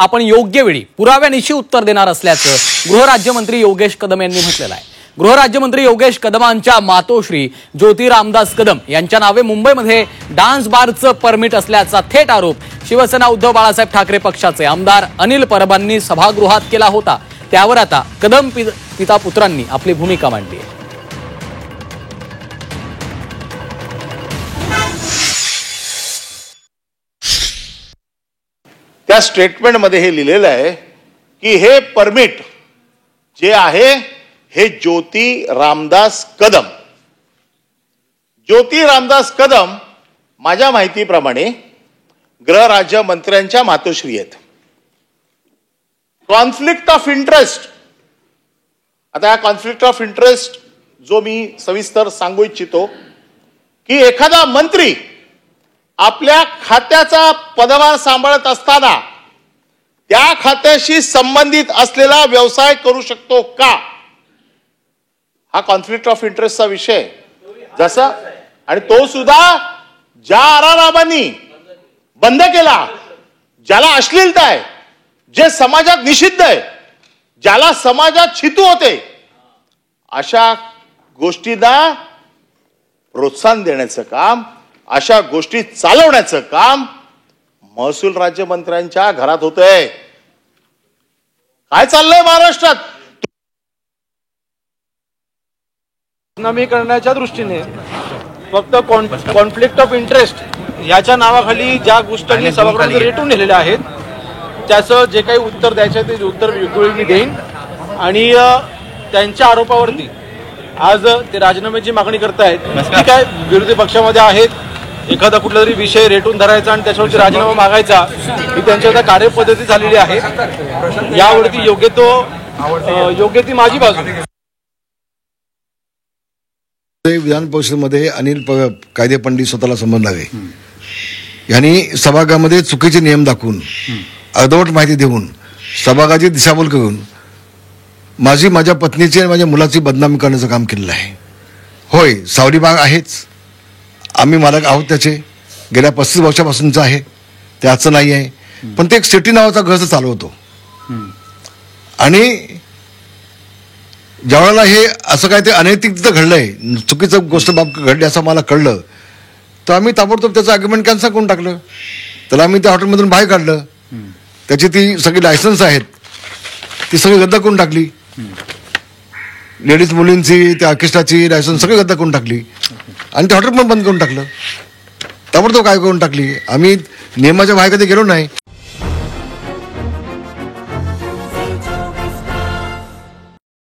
आपण योग्य वेळी पुराव्यानिशी उत्तर देणार असल्याचं गृहराज्यमंत्री योगेश कदम यांनी म्हटलेलं आहे। गृहराज्यमंत्री योगेश कदमांच्या मातोश्री ज्योती रामदास कदम यांच्या नावे मुंबईमध्ये डान्स बारचं परमिट असल्याचा थेट आरोप शिवसेना उद्धव बाळासाहेब ठाकरे पक्षाचे आमदार अनिल परबांनी सभागृहात केला होता। त्यावर आता कदम पिता पुत्रांनी आपली भूमिका मांडली आहे। त्या स्टेटमेंटमध्ये हे लिहिलेलं आहे की हे परमिट जे आहे हे ज्योती रामदास कदम माझ्या माहितीप्रमाणे गृहराज्य मंत्र्यांच्या मातोश्री आहेत। कॉन्फ्लिक्ट ऑफ इंटरेस्ट, आता या कॉन्फ्लिक्ट ऑफ इंटरेस्ट जो मी सविस्तर सांगू इच्छितो की एखादा मंत्री आपल्या खात्याचा पदभार सांभाळत असताना त्या खात्याशी संबंधित असलेला व्यवसाय करू शकतो का, हा कॉन्फ्लिक्ट ऑफ इंटरेस्टचा विषय। जसा आणि तो सुद्धा ज्या आरारामांनी बंद केला, ज्याला अश्लीलता आहे, जे समाजात निषिद्ध आहे, ज्याला समाजात छितू होते, अशा गोष्टींना प्रोत्साहन देण्याचं काम, अशा गोष्टी चालवण्याचं काम महसूल राज्यमंत्र्यांच्या घरात होतंय। काय चाललंय महाराष्ट्रात? नमी करण्याच्या दृष्टीने फक्त कॉन्फ्लिक्ट ऑफ इंटरेस्ट याच्या नावाखाली ज्या गोष्टी सभागृहात रेटून नेलेल्या आहेत त्याचं जे काही उत्तर द्यायचं ते उत्तर मी देईन। आणि त्यांच्या आरोपावरती आज ते राजीनाम्याची मागणी करतायत। ठीक आहे, विरोधी पक्षामध्ये आहेत, एखादा कुठला तरी विषय रेटून धरायचा आणि त्याच्यावरती राजीनामा मागायचा ही त्यांची आता कार्यपद्धती झालेली आहे। यावरती योग्य ती माझी बाजू। विधान परिषदेमध्ये अनिल कायदे पंडित स्वतःला संबंधावे यांनी सभागृहामध्ये चुकीचे नियम दाखवून अर्धवट माहिती देऊन सभागृहाची दिशाभूल करून माझ्या पत्नीची आणि माझ्या मुलाची बदनामी करण्याचं काम केलेलं आहे। होय, सावली बाग आहेच, आम्ही मालक आहोत त्याचे, गेल्या 35 वर्षापासूनचं आहे, ते आजचं नाही आहे। पण ते एक सिटी नावाचा घर चालवतो आणि ज्यावेळेला हे असं काय ते अनैतिक घडलंय, चुकीचं गोष्ट बाब घडली असं मला कळलं तर आम्ही ताबडतोब त्याचं आर्ग्युमेंट कॅन्सल करून टाकलं। त्याला आम्ही त्या हॉटेलमधून बाहेर काढलं, त्याची ती सगळी लायसन्स आहेत ती सगळी रद्द करून टाकली, लेडीज मुलींची त्या ऑर्केस्ट्राची लायसन्स सगळी रद्द करून टाकली आणि ते हॉटेल पण बंद करून टाकलं। ताबडतोब काय करून टाकली, आम्ही नियमाच्या बाहेर कधी गेलो नाही।